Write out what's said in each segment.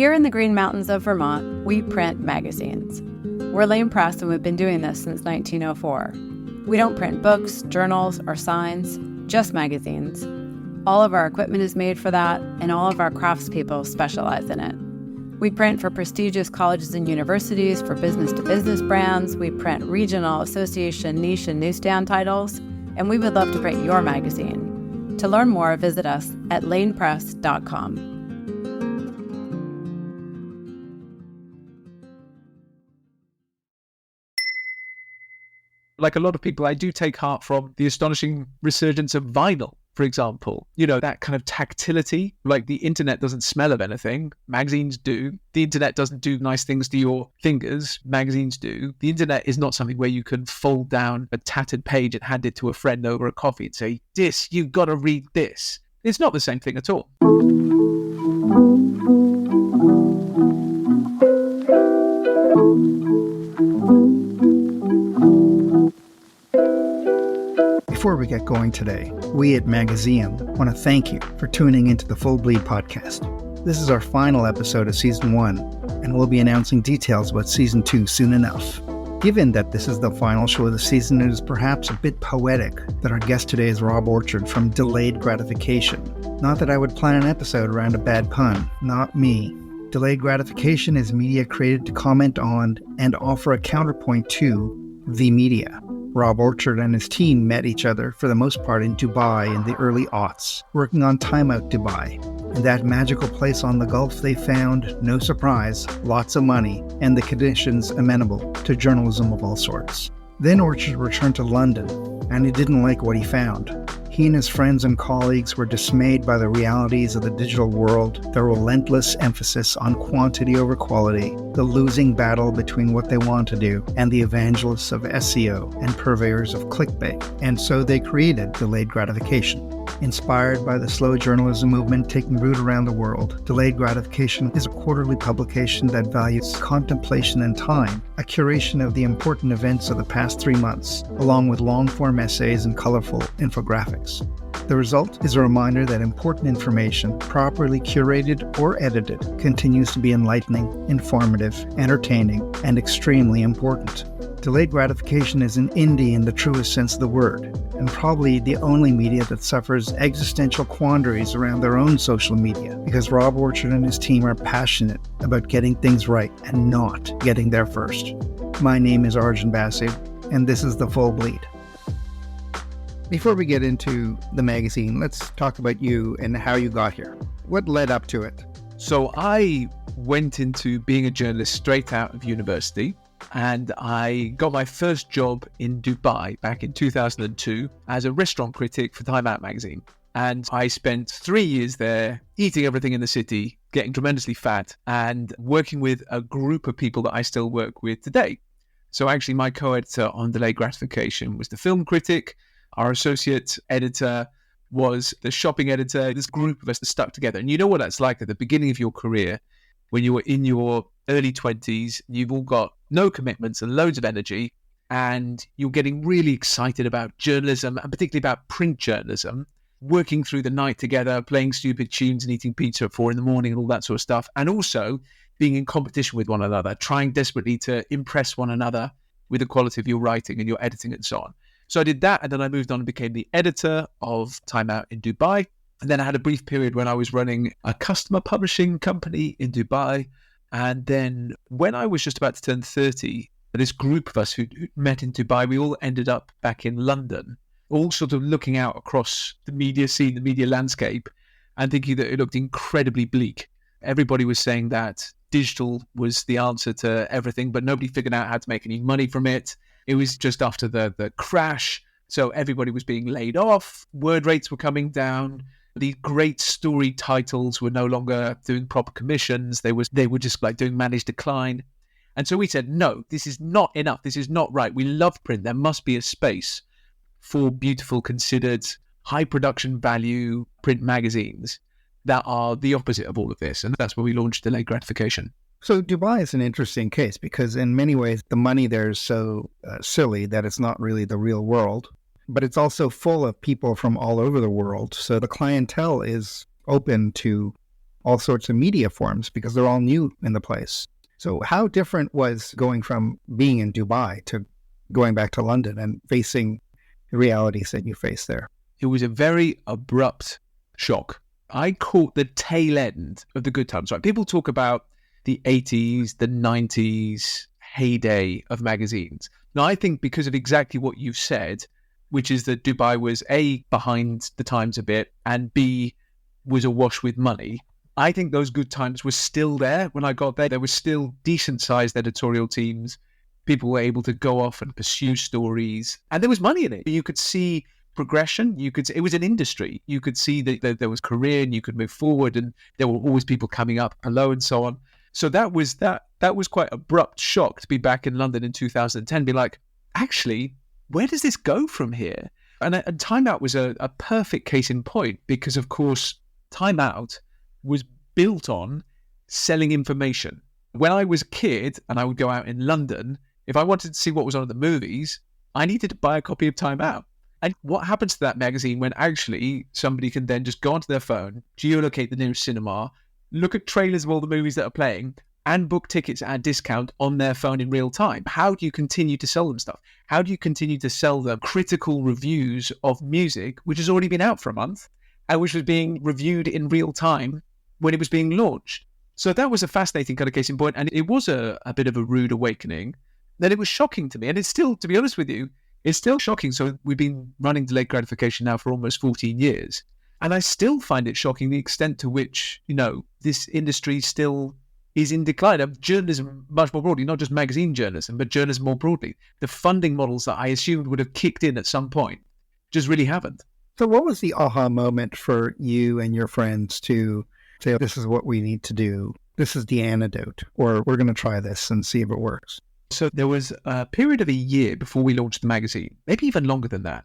Here in the Green Mountains of Vermont, we print magazines. We're Lane Press, and we've been doing this since 1904. We don't print books, journals, or signs, just magazines. All of our equipment is made for that, and all of our craftspeople specialize in it. We print for prestigious colleges and universities, for business-to-business brands. We print regional, association, niche, and newsstand titles, and we would love to print your magazine. To learn more, visit us at lanepress.com. Like a lot of people, I do take heart from the astonishing resurgence of vinyl, for example. You know, that kind of tactility, like the internet doesn't smell of anything, magazines do. The internet doesn't do nice things to your fingers, magazines do. The internet is not something where you can fold down a tattered page and hand it to a friend over a coffee and say, "This, you've got to read this." It's not the same thing at all. Before we get going today, we at Magazium want to thank you for tuning into the Full Bleed podcast. This is our final episode of Season 1, and we'll be announcing details about Season 2 soon enough. Given that this is the final show of the season, it is perhaps a bit poetic that our guest today is Rob Orchard from Delayed Gratification. Not that I would plan an episode around a bad pun, not me. Delayed Gratification is media created to comment on and offer a counterpoint to the media. Rob Orchard and his team met each other for the most part in Dubai in the early aughts, working on Time Out Dubai. In that magical place on the Gulf, they found, no surprise, lots of money and the conditions amenable to journalism of all sorts. Then Orchard returned to London, and he didn't like what he found. He and his friends and colleagues were dismayed by the realities of the digital world, the relentless emphasis on quantity over quality, the losing battle between what they want to do and the evangelists of SEO and purveyors of clickbait. And so they created Delayed Gratification. Inspired by the slow journalism movement taking root around the world, Delayed Gratification is a quarterly publication that values contemplation and time, a curation of the important events of the past 3 months, along with long-form essays and colorful infographics. The result is a reminder that important information, properly curated or edited, continues to be enlightening, informative, entertaining, and extremely important. Delayed Gratification is an indie in the truest sense of the word, and probably the only media that suffers existential quandaries around their own social media, because Rob Orchard and his team are passionate about getting things right and not getting there first. My name is Arjun Basu, and this is The Full Bleed. Before we get into the magazine, let's talk about you and how you got here. What led up to it? So I went into being a journalist straight out of university, and I got my first job in Dubai back in 2002 as a restaurant critic for Time Out magazine. And I spent 3 years there eating everything in the city, getting tremendously fat, and working with a group of people that I still work with today. So actually my co-editor on Delayed Gratification was the film critic. Our associate editor was the shopping editor. This group of us that stuck together. And you know what that's like at the beginning of your career, when you were in your early 20s, you've all got no commitments and loads of energy, and you're getting really excited about journalism, and particularly about print journalism, working through the night together, playing stupid tunes and eating pizza at 4 a.m. and all that sort of stuff. And also being in competition with one another, trying desperately to impress one another with the quality of your writing and your editing and so on. So I did that, and then I moved on and became the editor of Time Out in Dubai. And then I had a brief period when I was running a customer publishing company in Dubai. And then when I was just about to turn 30, this group of us who met in Dubai, we all ended up back in London, all sort of looking out across the media scene, the media landscape, and thinking that it looked incredibly bleak. Everybody was saying that digital was the answer to everything, but nobody figured out how to make any money from it. It was just after the crash, so everybody was being laid off, word rates were coming down, these great story titles were no longer doing proper commissions, they were just like doing managed decline. And so we said, no, this is not enough, this is not right. We love print, there must be a space for beautiful, considered, high production value print magazines that are the opposite of all of this. And that's when we launched Delayed Gratification. So Dubai is an interesting case because in many ways, the money there is so silly that it's not really the real world, but it's also full of people from all over the world. So the clientele is open to all sorts of media forms because they're all new in the place. So how different was going from being in Dubai to going back to London and facing the realities that you face there? It was a very abrupt shock. I caught the tail end of the good times, right? People talk about the 80s, the 90s heyday of magazines. Now, I think because of exactly what you've said, which is that Dubai was A, behind the times a bit, and B, was awash with money. I think those good times were still there when I got there. There were still decent-sized editorial teams. People were able to go off and pursue stories, and there was money in it. You could see progression. It was an industry. You could see that there was career, and you could move forward, and there were always people coming up below and so on. So that was quite abrupt shock to be back in London in 2010, be like, actually, where does this go from here? And Time Out was a perfect case in point because, of course, Time Out was built on selling information. When I was a kid and I would go out in London, if I wanted to see what was on at the movies, I needed to buy a copy of Time Out. And what happens to that magazine when actually somebody can then just go onto their phone, geolocate the nearest cinema, look at trailers of all the movies that are playing, and book tickets at a discount on their phone in real time? How do you continue to sell them stuff? How do you continue to sell them critical reviews of music, which has already been out for a month, and which was being reviewed in real time when it was being launched? So that was a fascinating kind of case in point, and it was a bit of a rude awakening. Then it was shocking to me, and it's still, to be honest with you, it's still shocking. So we've been running Delayed Gratification now for almost 14 years, and I still find it shocking the extent to which, this industry still is in decline. Journalism much more broadly, not just magazine journalism, but journalism more broadly. The funding models that I assumed would have kicked in at some point just really haven't. So what was the aha moment for you and your friends to say, this is what we need to do, this is the antidote, or we're going to try this and see if it works? So there was a period of a year before we launched the magazine, maybe even longer than that,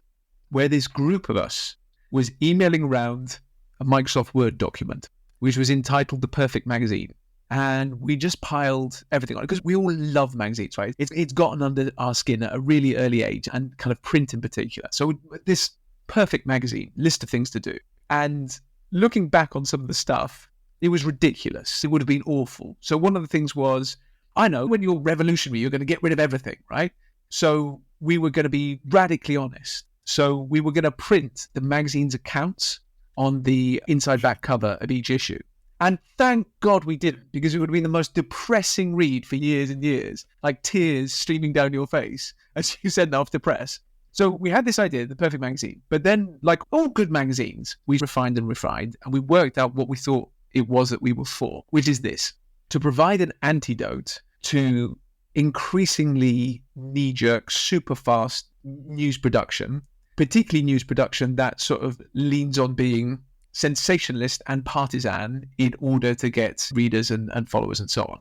where this group of us was emailing around a Microsoft Word document, which was entitled The Perfect Magazine. And we just piled everything on it because we all love magazines, right? It's gotten under our skin at a really early age, and kind of print in particular. So this perfect magazine, list of things to do. And looking back on some of the stuff, it was ridiculous. It would have been awful. So one of the things was, I know when you're revolutionary, you're going to get rid of everything, right? So we were going to be radically honest. So we were going to print the magazine's accounts on the inside back cover of each issue. And thank God we didn't, because it would have been the most depressing read for years and years, like tears streaming down your face as you send off to press. So we had this idea, the perfect magazine. But then, like all good magazines, we refined, and we worked out what we thought it was that we were for, which is this: to provide an antidote to increasingly knee-jerk, super fast news production, particularly news production that sort of leans on being sensationalist and partisan in order to get readers and followers and so on.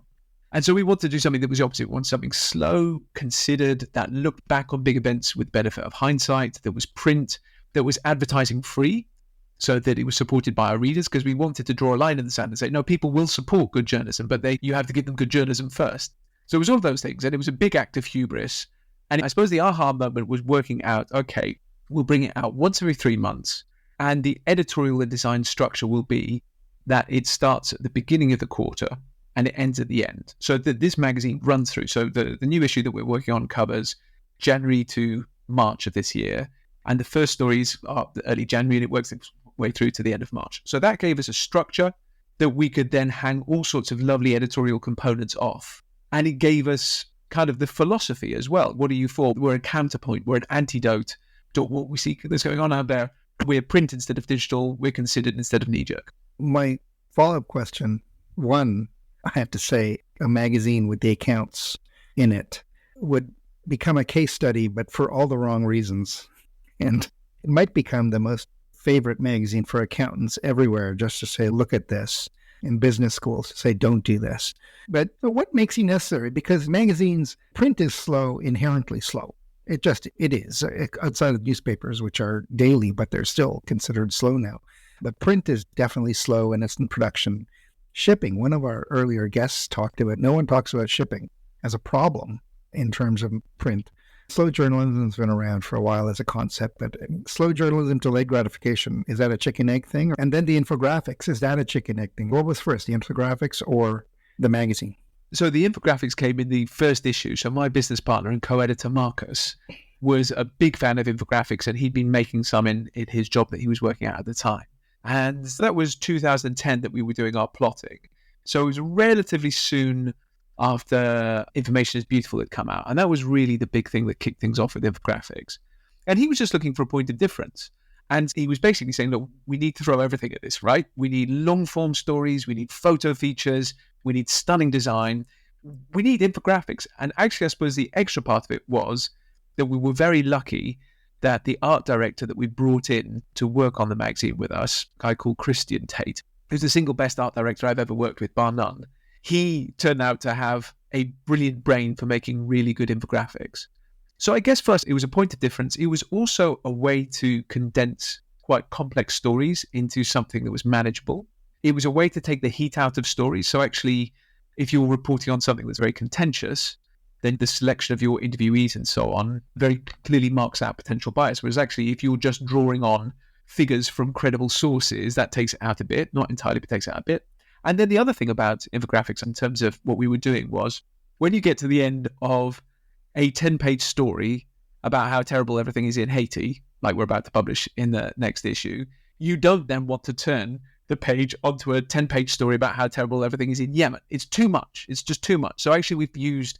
And so we wanted to do something that was the opposite. We wanted something slow, considered, that looked back on big events with benefit of hindsight, that was print, that was advertising free, so that it was supported by our readers, because we wanted to draw a line in the sand and say, no, people will support good journalism, but you have to give them good journalism first. So it was all of those things, and it was a big act of hubris. And I suppose the aha moment was working out, okay, we'll bring it out once every 3 months, and the editorial and design structure will be that it starts at the beginning of the quarter and it ends at the end. So that this magazine runs through. So the new issue that we're working on covers January to March of this year. And the first stories are early January, and it works its way through to the end of March. So that gave us a structure that we could then hang all sorts of lovely editorial components off. And it gave us kind of the philosophy as well. What are you for? We're a counterpoint. We're an antidote to what we see that's going on out there. We're print instead of digital. We're considered instead of knee-jerk. My follow-up question, one, I have to say, a magazine with the accounts in it would become a case study, but for all the wrong reasons. And it might become the most favorite magazine for accountants everywhere, just to say, look at this. In business schools, to say, don't do this. But what makes it necessary? Because magazines, print is slow, inherently slow. It is, outside of newspapers, which are daily, but they're still considered slow now. But print is definitely slow, and it's in production. Shipping, one of our earlier guests talked about, no one talks about shipping as a problem in terms of print. Slow journalism's been around for a while as a concept, but slow journalism, delayed gratification, is that a chicken egg thing? And then the infographics, is that a chicken egg thing? What was first, the infographics or the magazine? So the infographics came in the first issue. So my business partner and co-editor, Marcus, was a big fan of infographics, and he'd been making some in his job that he was working at the time. And that was 2010 that we were doing our plotting. So it was relatively soon after Information is Beautiful had come out. And that was really the big thing that kicked things off with infographics. And he was just looking for a point of difference. And he was basically saying, look, we need to throw everything at this, right? We need long form stories. We need photo features. We need stunning design. We need infographics. And actually, I suppose the extra part of it was that we were very lucky that the art director that we brought in to work on the magazine with us, a guy called Christian Tate, who's the single best art director I've ever worked with, bar none, he turned out to have a brilliant brain for making really good infographics. So I guess for us, it was a point of difference. It was also a way to condense quite complex stories into something that was manageable. It was a way to take the heat out of stories. So actually, if you're reporting on something that's very contentious, then the selection of your interviewees and so on very clearly marks out potential bias. Whereas actually, if you're just drawing on figures from credible sources, that takes it out a bit, not entirely, but takes it out a bit. And then the other thing about infographics in terms of what we were doing was when you get to the end of a 10-page story about how terrible everything is in Haiti, like we're about to publish in the next issue, you don't then want to turn the page onto a 10-page story about how terrible everything is in Yemen. It's too much. It's just too much. So actually we've used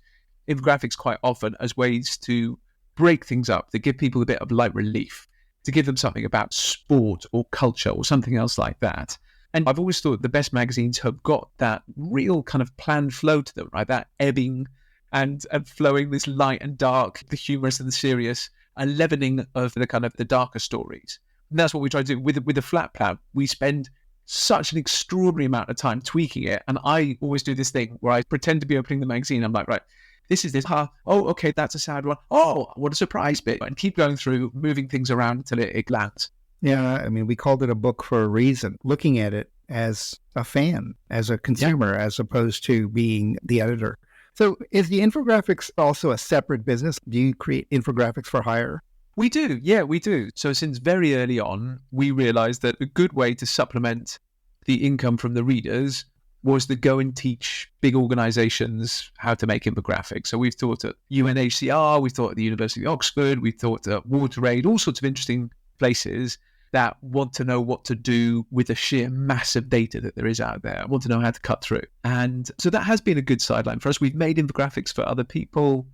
infographics quite often as ways to break things up, to give people a bit of light relief, to give them something about sport or culture or something else like that. And I've always thought the best magazines have got that real kind of planned flow to them, right? That ebbing and flowing, this light and dark, the humorous and the serious, a leavening of the kind of the darker stories. And that's what we try to do with the flat plan. We spend such an extraordinary amount of time tweaking it. And I always do this thing where I pretend to be opening the magazine. I'm like, right, this is this. Oh, okay, that's a sad one. Oh, what a surprise bit. And keep going through, moving things around until it lands. Yeah, I mean, we called it a book for a reason, looking at it as a fan, as a consumer, as opposed to being the editor. So is the infographics also a separate business? Do you create infographics for hire? We do. Yeah, we do. So since very early on, we realized that a good way to supplement the income from the readers was to go and teach big organizations how to make infographics. So we've taught at UNHCR, we've taught at the University of Oxford, we've taught at WaterAid, all sorts of interesting places that want to know what to do with the sheer mass of data that there is out there, want to know how to cut through. And so that has been a good sideline for us. We've made infographics for other people.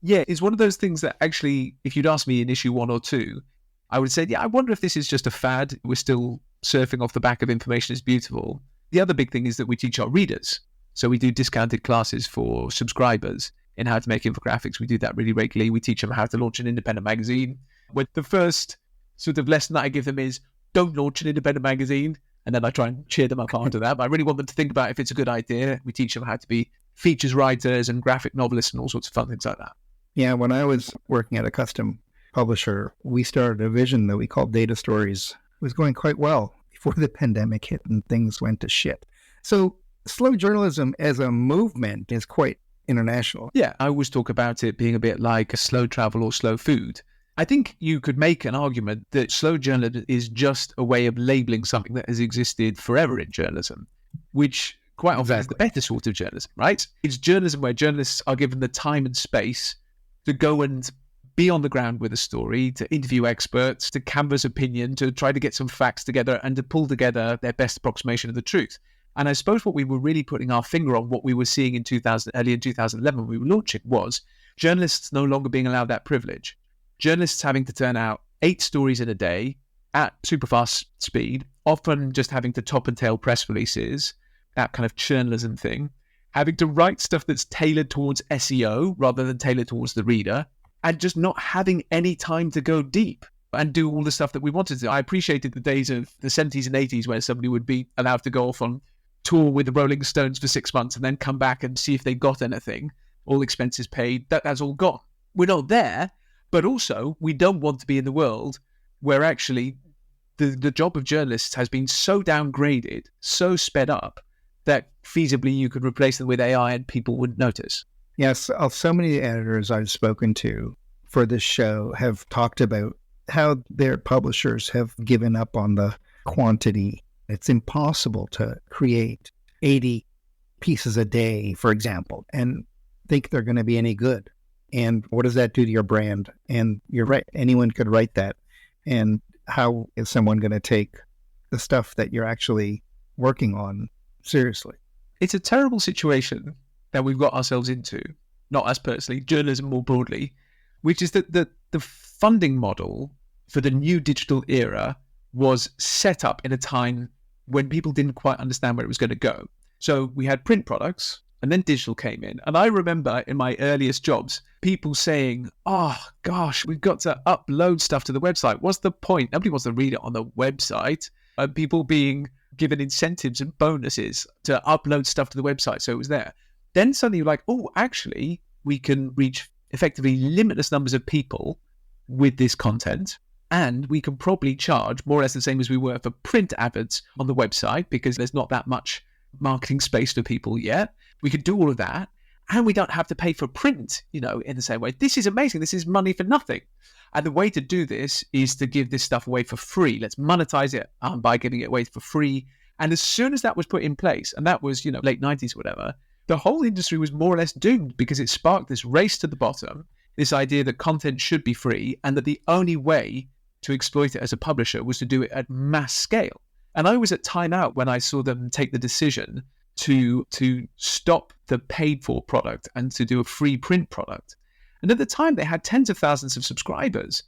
Yeah, it's one of those things that actually, if you'd asked me in issue 1 or 2, I would say, yeah, I wonder if this is just a fad. We're still surfing off the back of Information is Beautiful. The other big thing is that we teach our readers. So we do discounted classes for subscribers in how to make infographics. We do that really regularly. We teach them how to launch an independent magazine. When the first sort of lesson that I give them is don't launch an independent magazine. And then I try and cheer them up after that. But I really want them to think about if it's a good idea. We teach them how to be features writers and graphic novelists and all sorts of fun things like that. Yeah, when I was working at a custom publisher, we started a vision that we called Data Stories. It was going quite well before the pandemic hit and things went to shit. So slow journalism as a movement is quite international. Yeah, I always talk about it being a bit like a slow travel or slow food. I think you could make an argument that slow journalism is just a way of labeling something that has existed forever in journalism, which quite often is the better sort of journalism, right? It's journalism where journalists are given the time and space to go and be on the ground with a story, to interview experts, to canvass opinion, to try to get some facts together and to pull together their best approximation of the truth. And I suppose what we were really putting our finger on, what we were seeing in early in 2011 when we were launching, was journalists no longer being allowed that privilege. Journalists having to turn out 8 stories in a day at super fast speed, often just having to top and tail press releases, that kind of journalism thing, having to write stuff that's tailored towards SEO rather than tailored towards the reader, and just not having any time to go deep and do all the stuff that we wanted to. I appreciated the days of the 70s and 80s where somebody would be allowed to go off on tour with the Rolling Stones for 6 months and then come back and see if they got anything, all expenses paid. That's all gone. We're not there. But also, we don't want to be in the world where actually the job of journalists has been so downgraded, so sped up, that feasibly you could replace them with AI and people wouldn't notice. Yes, of so many editors I've spoken to, for this show have talked about how their publishers have given up on the quantity. It's impossible to create 80 pieces a day, for example, and think they're going to be any good. And what does that do to your brand? And you're right, anyone could write that. And how is someone going to take the stuff that you're actually working on seriously? It's a terrible situation that we've got ourselves into, not us personally, journalism more broadly, which is that the funding model for the new digital era was set up in a time when people didn't quite understand where it was going to go. So we had print products, and then digital came in. And I remember in my earliest jobs, people saying, oh gosh, we've got to upload stuff to the website. What's the point? Nobody wants to read it on the website. People being given incentives and bonuses to upload stuff to the website so it was there. Then suddenly you're like, oh, actually, we can reach effectively limitless numbers of people with this content. And we can probably charge more or less the same as we were for print adverts on the website because there's not that much marketing space for people yet. We could do all of that. And we don't have to pay for print, in the same way. This is amazing. This is money for nothing. And the way to do this is to give this stuff away for free. Let's monetize it by giving it away for free. And as soon as that was put in place, and that was, late 90s or whatever, the whole industry was more or less doomed because it sparked this race to the bottom, this idea that content should be free and that the only way to exploit it as a publisher was to do it at mass scale. And I was at Time Out when I saw them take the decision to stop the paid for product and to do a free print product. And at the time, they had tens of thousands of subscribers.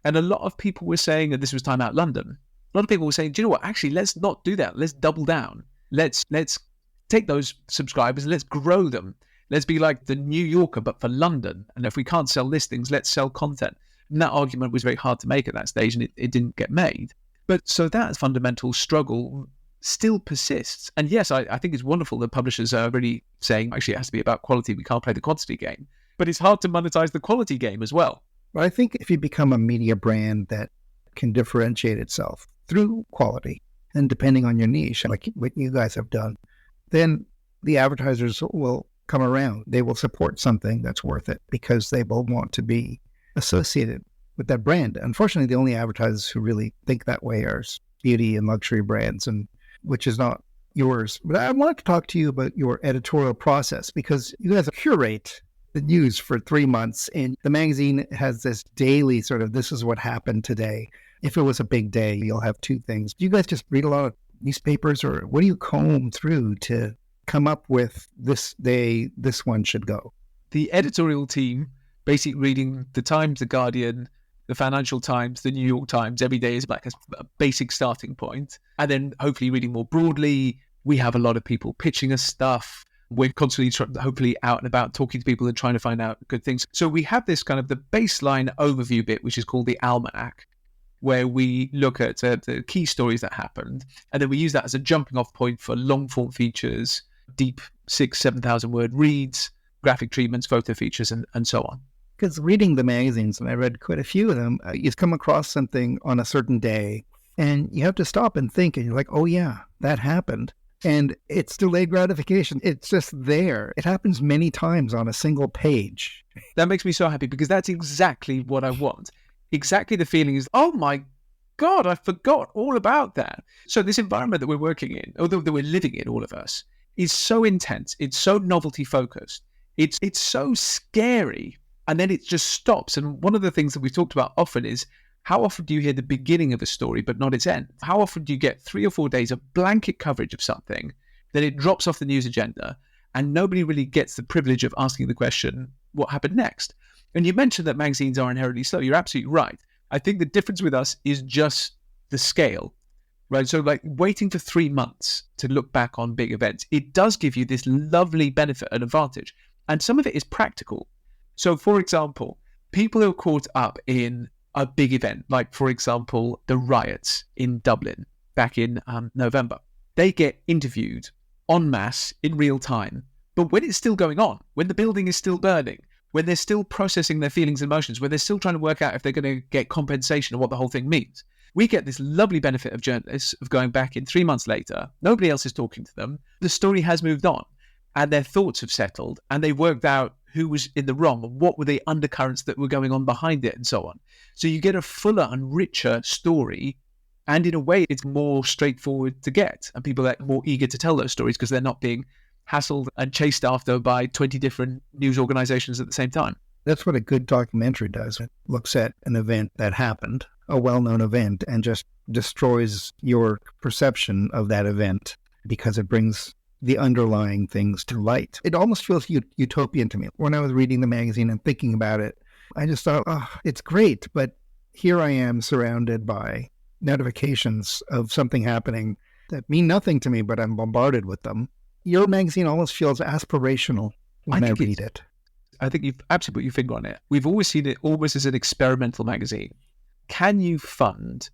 And a lot of people were saying, and this was Time Out London, a lot of people were saying, do you know what? Actually, let's not do that. Let's double down. Let's take those subscribers and let's grow them. Let's be like the New Yorker, but for London. And if we can't sell listings, let's sell content. And that argument was very hard to make at that stage, and it didn't get made. But so that fundamental struggle still persists. And yes, I think it's wonderful that publishers are really saying, actually, it has to be about quality. We can't play the quantity game. But it's hard to monetize the quality game as well. But I think if you become a media brand that can differentiate itself through quality, and depending on your niche, like what you guys have done, then the advertisers will come around. They will support something that's worth it because they will want to be associated with that brand. Unfortunately, the only advertisers who really think that way are beauty and luxury brands, and which is not yours. But I wanted to talk to you about your editorial process because you guys curate the news for 3 months, and the magazine has this daily sort of, this is what happened today. If it was a big day, you'll have two things. Do you guys just read a lot of newspapers, or what do you comb through to come up with this day, this one should go? The editorial team, basically reading the Times, the Guardian, the Financial Times, the New York Times, every day is like a basic starting point. And then hopefully reading more broadly. We have a lot of people pitching us stuff. We're constantly hopefully out and about talking to people and trying to find out good things. So we have this kind of the baseline overview bit, which is called the almanac, where we look at the key stories that happened. And then we use that as a jumping off point for long form features, deep 6,000-7,000 word reads, graphic treatments, photo features, and so on. Because reading the magazines, and I read quite a few of them, you've come across something on a certain day and you have to stop and think, and you're like, oh yeah, that happened. And it's delayed gratification. It's just there. It happens many times on a single page. That makes me so happy because that's exactly what I want. Exactly the feeling is, oh my God, I forgot all about that. So this environment that we're working in, or that we're living in, all of us, is so intense. It's so novelty focused. It's so scary. And then it just stops. And one of the things that we've talked about often is, how often do you hear the beginning of a story but not its end? How often do you get 3 or 4 days of blanket coverage of something, then it drops off the news agenda, and nobody really gets the privilege of asking the question, what happened next? And you mentioned that magazines are inherently slow. You're absolutely right. I think the difference with us is just the scale, right? So like waiting for 3 months to look back on big events, it does give you this lovely benefit and advantage. And some of it is practical. So for example, people who are caught up in a big event, like for example, the riots in Dublin back in November, they get interviewed en masse in real time. But when it's still going on, when the building is still burning, when they're still processing their feelings and emotions, when they're still trying to work out if they're going to get compensation or what the whole thing means, we get this lovely benefit of journalists of going back in 3 months later. Nobody else is talking to them. The story has moved on and their thoughts have settled and they worked out who was in the wrong and what were the undercurrents that were going on behind it and so on. So you get a fuller and richer story. And in a way, it's more straightforward to get. And people are more eager to tell those stories because they're not being hassled and chased after by 20 different news organizations at the same time. That's what a good documentary does. It looks at an event that happened, a well-known event, and just destroys your perception of that event because it brings the underlying things to light. It almost feels utopian to me. When I was reading the magazine and thinking about it, I just thought, oh, it's great, but here I am surrounded by notifications of something happening that mean nothing to me, but I'm bombarded with them. Your magazine almost feels aspirational when I read it. I think you've absolutely put your finger on it. We've always seen it almost as an experimental magazine. Can you fund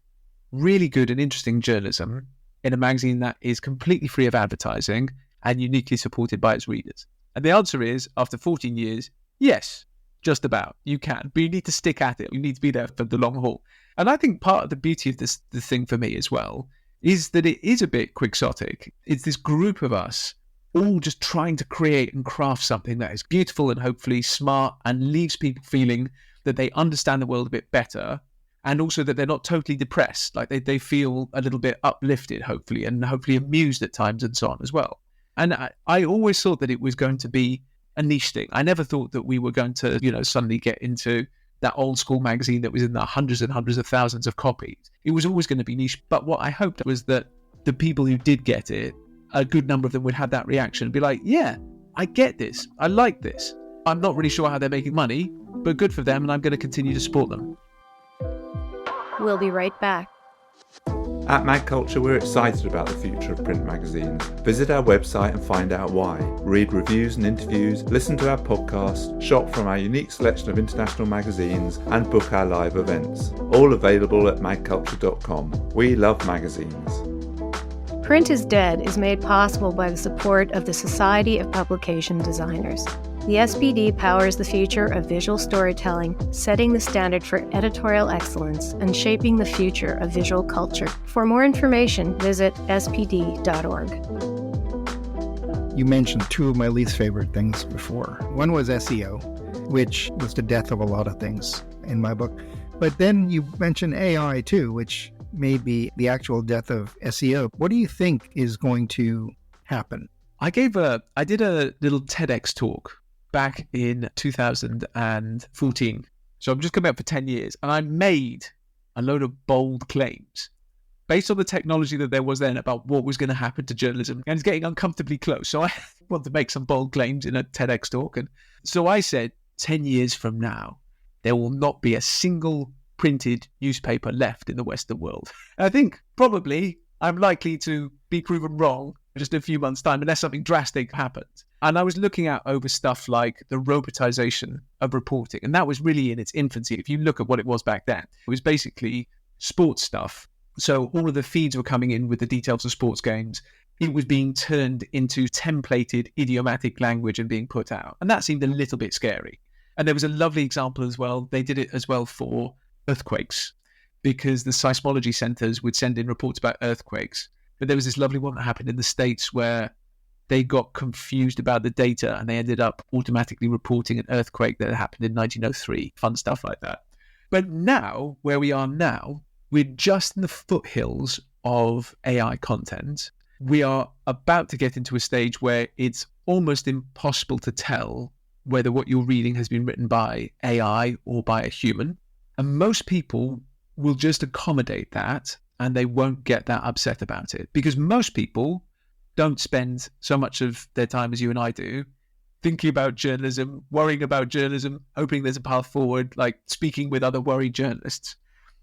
really good and interesting journalism in a magazine that is completely free of advertising and uniquely supported by its readers? And the answer is, after 14 years, yes, just about. You can, but you need to stick at it. You need to be there for the long haul. And I think part of the beauty of the thing for me as well is that it is a bit quixotic. It's this group of us all just trying to create and craft something that is beautiful and hopefully smart and leaves people feeling that they understand the world a bit better, and also that they're not totally depressed. Like they feel a little bit uplifted, hopefully, and hopefully amused at times and so on as well. And I always thought that it was going to be a niche thing. I never thought that we were going to, suddenly get into that old school magazine that was in the hundreds and hundreds of thousands of copies. It was always going to be niche. But what I hoped was that the people who did get it, a good number of them would have that reaction and be like, yeah, I get this. I like this. I'm not really sure how they're making money, but good for them, and I'm going to continue to support them. We'll be right back. At Mag Culture, we're excited about the future of print magazines. Visit our website and find out why. Read reviews and interviews, listen to our podcast, shop from our unique selection of international magazines, and book our live events. All available at magculture.com. We love magazines. Print is Dead is made possible by the support of the Society of Publication Designers. The SPD powers the future of visual storytelling, setting the standard for editorial excellence and shaping the future of visual culture. For more information, visit spd.org. You mentioned two of my least favorite things before. One was SEO, which was the death of a lot of things in my book. But then you mentioned AI too, which may be the actual death of SEO. What do you think is going to happen? I did a little TEDx talk back in 2014. So I'm just coming up for 10 years, and I made a load of bold claims based on the technology that there was then about what was going to happen to journalism, and it's getting uncomfortably close. So I want to make some bold claims in a TEDx talk. And so I said, 10 years from now, there will not be a single printed newspaper left in the Western world. And I think probably I'm likely to be proven wrong in just a few months' time, unless something drastic happens. And I was looking at over stuff like the robotization of reporting, and that was really in its infancy. If you look at what it was back then, it was basically sports stuff. So all of the feeds were coming in with the details of sports games. It was being turned into templated idiomatic language and being put out. And that seemed a little bit scary. And there was a lovely example as well. They did it as well for earthquakes, because the seismology centers would send in reports about earthquakes. But there was this lovely one that happened in the States where they got confused about the data and they ended up automatically reporting an earthquake that happened in 1903. Fun stuff like that. But now, where we are now, we're just in the foothills of AI content. We are about to get into a stage where it's almost impossible to tell whether what you're reading has been written by AI or by a human. And most people will just accommodate that and they won't get that upset about it, because most people don't spend so much of their time as you and I do thinking about journalism, worrying about journalism, hoping there's a path forward, like speaking with other worried journalists.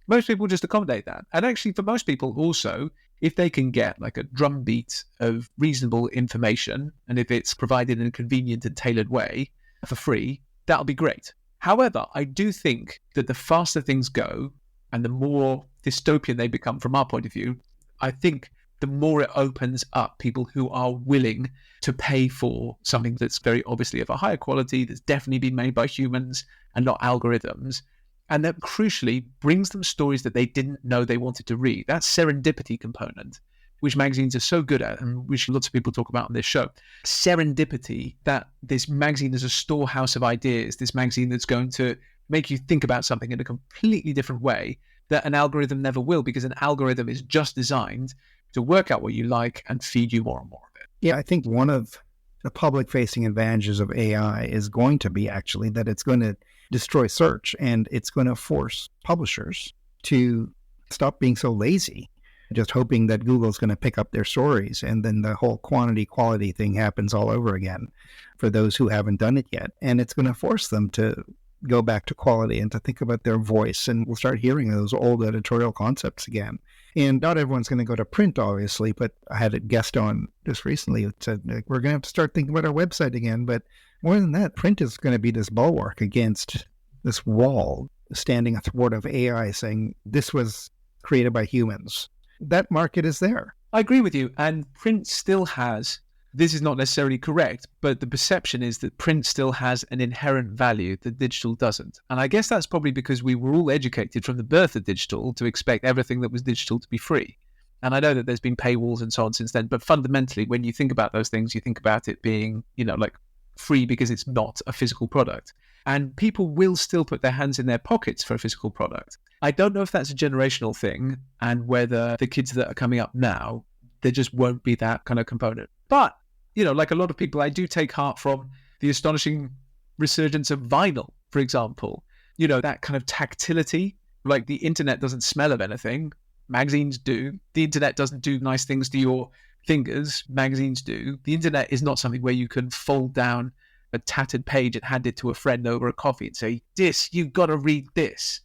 Most people just accommodate that. And actually for most people also, if they can get like a drumbeat of reasonable information, and if it's provided in a convenient and tailored way for free, that'll be great. However, I do think that the faster things go and the more dystopian they become from our point of view, I think the more it opens up people who are willing to pay for something that's very obviously of a higher quality, that's definitely been made by humans and not algorithms, and that crucially brings them stories that they didn't know they wanted to read. That serendipity component, which magazines are so good at, and which lots of people talk about on this show. Serendipity, that this magazine is a storehouse of ideas, this magazine that's going to make you think about something in a completely different way that an algorithm never will, because an algorithm is just designed to work out what you like and feed you more and more of it. Yeah, I think one of the public-facing advantages of AI is going to be actually that it's going to destroy search, and it's going to force publishers to stop being so lazy, just hoping that Google's going to pick up their stories, and then the whole quantity-quality thing happens all over again for those who haven't done it yet. And it's going to force them to go back to quality and to think about their voice, and we'll start hearing those old editorial concepts again. And not everyone's going to go to print, obviously, but I had a guest on just recently who said, we're going to have to start thinking about our website again. But more than that, print is going to be this bulwark against this wall standing athwart of AI saying, this was created by humans. That market is there. I agree with you. And print still has, this is not necessarily correct, but the perception is that print still has an inherent value that digital doesn't. And I guess that's probably because we were all educated from the birth of digital to expect everything that was digital to be free. And I know that there's been paywalls and so on since then, but fundamentally, when you think about those things, you think about it being, like free because it's not a physical product. And people will still put their hands in their pockets for a physical product. I don't know if that's a generational thing and whether the kids that are coming up now, there just won't be that kind of component. But like a lot of people, I do take heart from the astonishing resurgence of vinyl, for example. That kind of tactility, like the internet doesn't smell of anything. Magazines do. The internet doesn't do nice things to your fingers. Magazines do. The internet is not something where you can fold down a tattered page and hand it to a friend over a coffee and say, you've got to read this.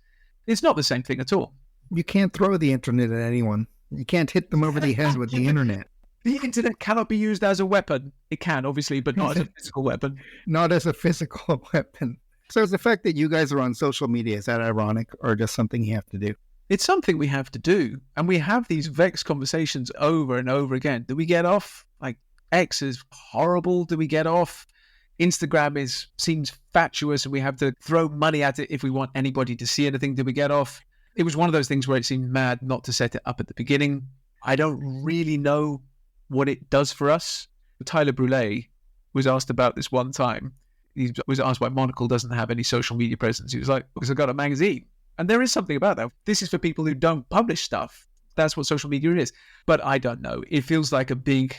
It's not the same thing at all. You can't throw the internet at anyone. You can't hit them over the head with the internet. The internet cannot be used as a weapon. It can, obviously, but not as a physical weapon. Not as a physical weapon. So is the fact that you guys are on social media, is that ironic or just something you have to do? It's something we have to do. And we have these vexed conversations over and over again. Do we get off? Like, X is horrible. Do we get off? Instagram seems fatuous and we have to throw money at it if we want anybody to see anything. Do we get off? It was one of those things where it seemed mad not to set it up at the beginning. I don't really know what it does for us. Tyler Brûlé was asked about this one time. He was asked why Monocle doesn't have any social media presence. He was like, because I've got a magazine. And there is something about that. This is for people who don't publish stuff. That's what social media is. But I don't know. It feels like a big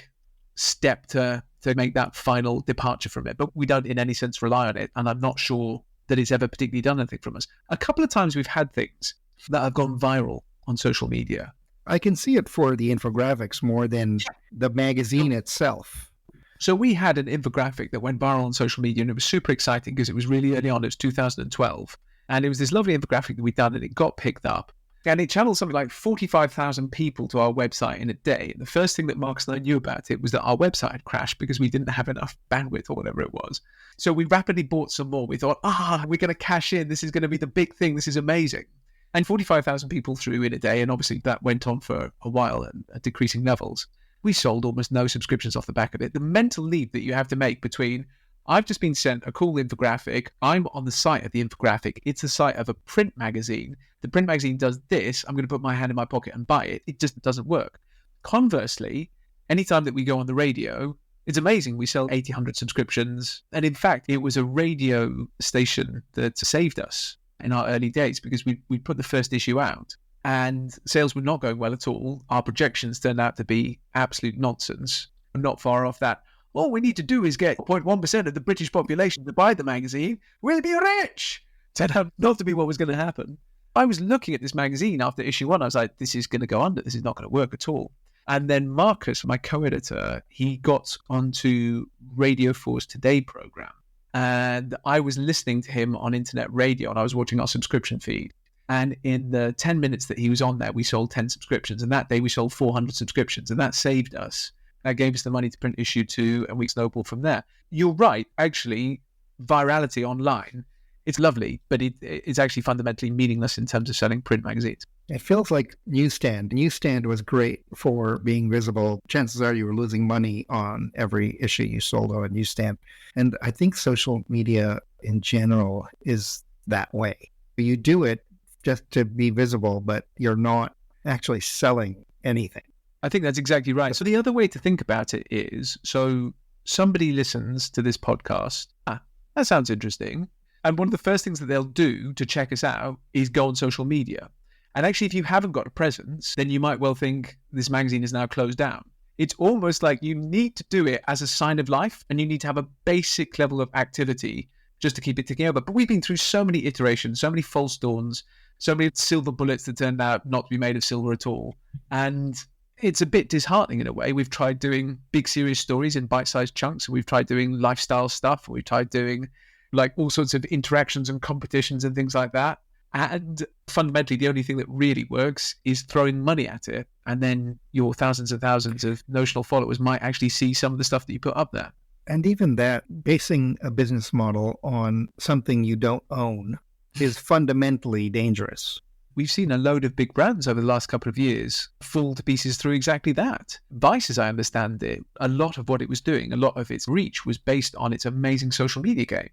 step to make that final departure from it. But we don't in any sense rely on it. And I'm not sure that it's ever particularly done anything from us. A couple of times we've had things that have gone viral on social media. I can see it for the infographics more than the magazine itself. So we had an infographic that went viral on social media, and it was super exciting because it was really early on. It was 2012. And it was this lovely infographic that we'd done, and it got picked up. And it channeled something like 45,000 people to our website in a day. And the first thing that Marcus and I knew about it was that our website had crashed because we didn't have enough bandwidth or whatever it was. So we rapidly bought some more. We thought, we're going to cash in. This is going to be the big thing. This is amazing. And 45,000 people through in a day. And obviously that went on for a while at decreasing levels. We sold almost no subscriptions off the back of it. The mental leap that you have to make between, I've just been sent a cool infographic, I'm on the site of the infographic, it's the site of a print magazine, the print magazine does this, I'm going to put my hand in my pocket and buy it. It just doesn't work. Conversely, anytime that we go on the radio, it's amazing. We sell 100 subscriptions. And in fact, it was a radio station that saved us in our early days because we put the first issue out and sales were not going well at all. Our projections turned out to be absolute nonsense. We're not far off that. All we need to do is get 0.1% of the British population to buy the magazine. We'll be rich. Turned out not to be what was going to happen. I was looking at this magazine after issue 1. I was like, this is going to go under. This is not going to work at all. And then Marcus, my co-editor, he got onto Radio 4's Today program. And I was listening to him on internet radio and I was watching our subscription feed. And in the 10 minutes that he was on there, we sold 10 subscriptions. And that day we sold 400 subscriptions. And that saved us. That gave us the money to print issue 2 and we snowballed from there. You're right. Actually, virality online, it's lovely, but it's actually fundamentally meaningless in terms of selling print magazines. It feels like Newsstand. Newsstand was great for being visible. Chances are you were losing money on every issue you sold on a Newsstand. And I think social media in general is that way. You do it just to be visible, but you're not actually selling anything. I think that's exactly right. So the other way to think about it is, so somebody listens to this podcast. That sounds interesting. And one of the first things that they'll do to check us out is go on social media. And actually, if you haven't got a presence, then you might well think this magazine is now closed down. It's almost like you need to do it as a sign of life, and you need to have a basic level of activity just to keep it ticking over. But we've been through so many iterations, so many false dawns, so many silver bullets that turned out not to be made of silver at all. And it's a bit disheartening in a way. We've tried doing big, serious stories in bite-sized chunks. We've tried doing lifestyle stuff. We've tried doing like all sorts of interactions and competitions and things like that. And fundamentally, the only thing that really works is throwing money at it. And then your thousands and thousands of notional followers might actually see some of the stuff that you put up there. And even that, basing a business model on something you don't own is fundamentally dangerous. We've seen a load of big brands over the last couple of years fall to pieces through exactly that. Vice, as I understand it, a lot of what it was doing, a lot of its reach was based on its amazing social media game.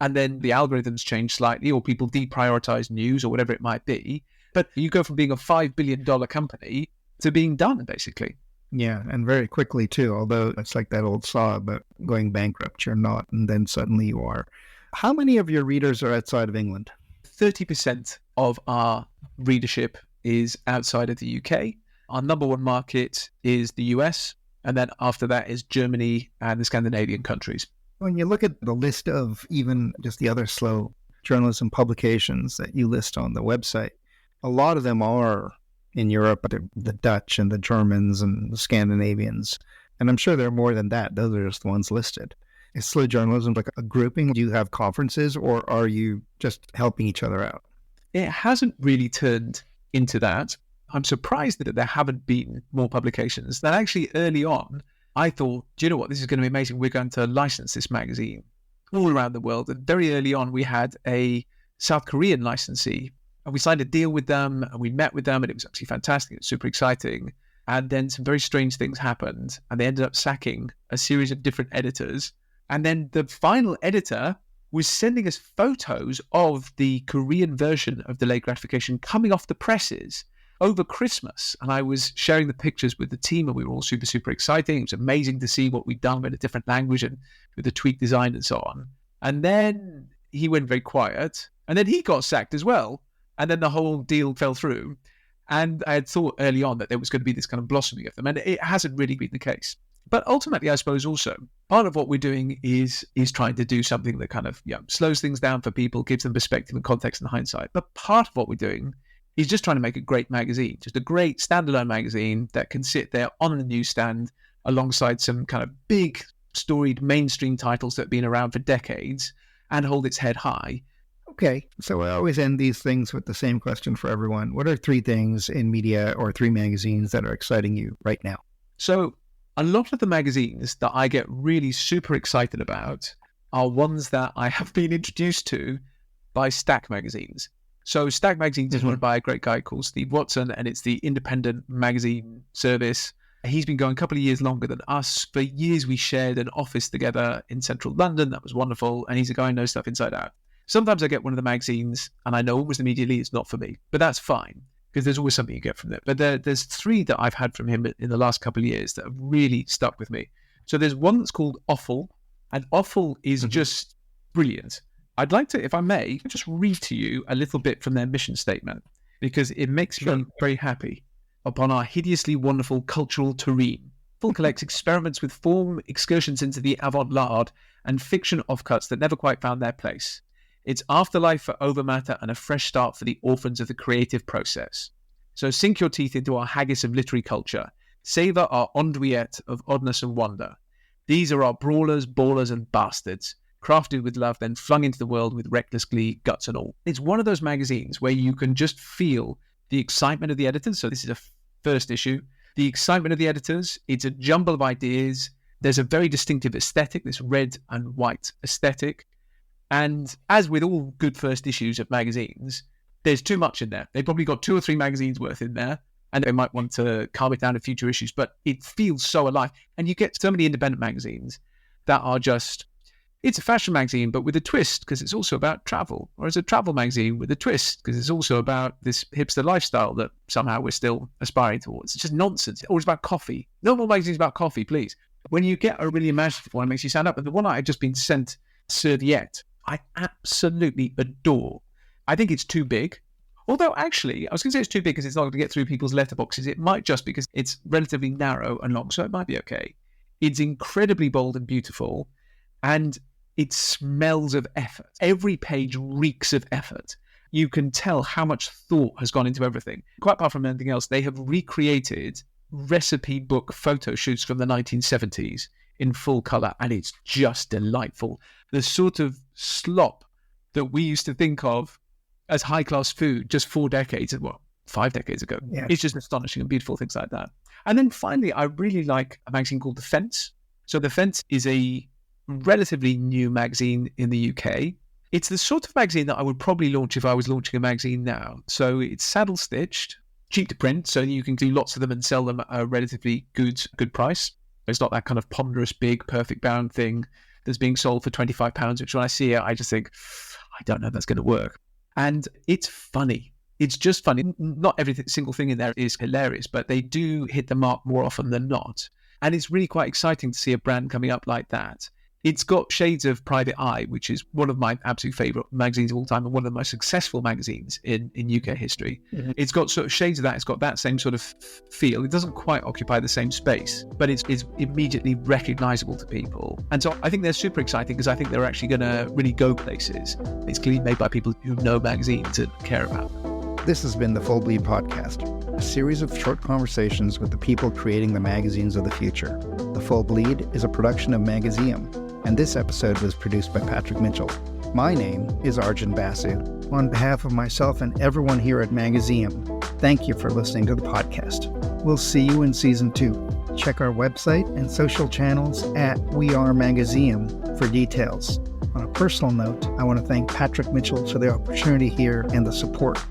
And then the algorithms change slightly, or people deprioritize news or whatever it might be. But you go from being a $5 billion company to being done, basically. Yeah, and very quickly too, although it's like that old saw about going bankrupt, you're not, and then suddenly you are. How many of your readers are outside of England? 30% of our readership is outside of the UK. Our number one market is the US. And then after that is Germany and the Scandinavian countries. When you look at the list of even just the other slow journalism publications that you list on the website, a lot of them are in Europe, the Dutch and the Germans and the Scandinavians. And I'm sure there are more than that. Those are just the ones listed. Is slow journalism like a grouping? Do you have conferences, or are you just helping each other out? It hasn't really turned into that. I'm surprised that there haven't been more publications. That actually early on, I thought, do you know what, this is going to be amazing. We're going to license this magazine all around the world. And very early on, we had a South Korean licensee, and we signed a deal with them, and we met with them, and it was absolutely fantastic. It was super exciting. And then some very strange things happened, and they ended up sacking a series of different editors. And then the final editor was sending us photos of the Korean version of Delayed Gratification coming off the presses over Christmas. And I was sharing the pictures with the team, and we were all super, super excited. It was amazing to see what we'd done in a different language and with the tweak design and so on. And then he went very quiet, and then he got sacked as well. And then the whole deal fell through. And I had thought early on that there was going to be this kind of blossoming of them, and it hasn't really been the case. But ultimately, I suppose also part of what we're doing is trying to do something that kind of slows things down for people, gives them perspective and context and hindsight. But part of what we're doing is just trying to make a great magazine, just a great standalone magazine that can sit there on the newsstand alongside some kind of big storied mainstream titles that have been around for decades and hold its head high. Okay, so I always end these things with the same question for everyone. What are 3 things in media or 3 magazines that are exciting you right now? So a lot of the magazines that I get really super excited about are ones that I have been introduced to by Stack magazines. So Stack magazines is run by a great guy called Steve Watson, and it's the independent magazine service. He's been going a couple of years longer than us. For years, we shared an office together in central London. That was wonderful. And he's a guy who knows stuff inside out. Sometimes I get one of the magazines and I know almost immediately it's not for me, but that's fine because there's always something you get from it. But there's 3 that I've had from him in the last couple of years that have really stuck with me. So there's one that's called Offal, and Offal is just brilliant. I'd like to, if I may, just read to you a little bit from their mission statement because it makes me very happy. Upon our hideously wonderful cultural terrain, Offal collects experiments with form, excursions into the avant-garde, and fiction offcuts that never quite found their place. It's afterlife for overmatter and a fresh start for the orphans of the creative process. So sink your teeth into our haggis of literary culture. Savour our andouillette of oddness and wonder. These are our brawlers, ballers, and bastards, crafted with love, then flung into the world with reckless glee, guts and all. It's one of those magazines where you can just feel the excitement of the editors. So this is a first issue. The excitement of the editors. It's a jumble of ideas. There's a very distinctive aesthetic, this red and white aesthetic. And as with all good first issues of magazines, there's too much in there. They've probably got 2 or 3 magazines worth in there, and they might want to calm it down in future issues, but it feels so alive. And you get so many independent magazines that are just, it's a fashion magazine, but with a twist, because it's also about travel. Or it's a travel magazine with a twist, because it's also about this hipster lifestyle that somehow we're still aspiring towards. It's just nonsense. Or it's about coffee. No more magazines about coffee, please. When you get a really imaginative one, it makes you stand up. And the one I've just been sent, Serviette, I absolutely adore. I think it's too big. Although actually, I was going to say it's too big because it's not going to get through people's letterboxes. It might just because it's relatively narrow and long, so it might be okay. It's incredibly bold and beautiful, and it smells of effort. Every page reeks of effort. You can tell how much thought has gone into everything. Quite apart from anything else, they have recreated recipe book photo shoots from the 1970s in full color, and it's just delightful. The sort of slop that we used to think of as high-class food just 5 decades ago. Yeah. It's just astonishing and beautiful, things like that. And then finally, I really like a magazine called The Fence. So The Fence is a relatively new magazine in the UK. It's the sort of magazine that I would probably launch if I was launching a magazine now. So it's saddle-stitched, cheap to print, so you can do lots of them and sell them at a relatively good price. It's not that kind of ponderous, big, perfect bound thing that's being sold for £25, which when I see it, I just think, I don't know if that's going to work. And it's funny. It's just funny. Not every single thing in there is hilarious, but they do hit the mark more often than not. And it's really quite exciting to see a brand coming up like that. It's got shades of Private Eye, which is one of my absolute favourite magazines of all time and one of the most successful magazines in UK history. Mm-hmm. It's got sort of shades of that. It's got that same sort of feel. It doesn't quite occupy the same space, but it's immediately recognisable to people. And so I think they're super exciting because I think they're actually going to really go places. It's clearly made by people who know magazines and care about them. This has been the Full Bleed Podcast, a series of short conversations with the people creating the magazines of the future. The Full Bleed is a production of Magazium, and this episode was produced by Patrick Mitchell. My name is Arjun Basu. On behalf of myself and everyone here at Magazium, thank you for listening to the podcast. We'll see you in Season 2. Check our website and social channels at We Are Magazium for details. On a personal note, I want to thank Patrick Mitchell for the opportunity here and the support.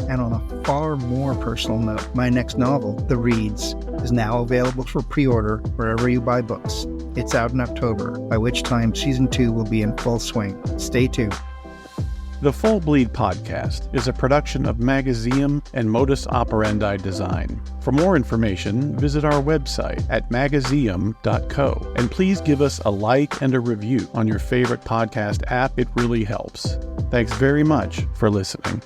And on a far more personal note, my next novel, The Reeds, is now available for pre-order wherever you buy books. It's out in October, by which time Season 2 will be in full swing. Stay tuned. The Full Bleed Podcast is a production of Magazium and Modus Operandi Design. For more information, visit our website at magazium.co. And please give us a like and a review on your favorite podcast app. It really helps. Thanks very much for listening.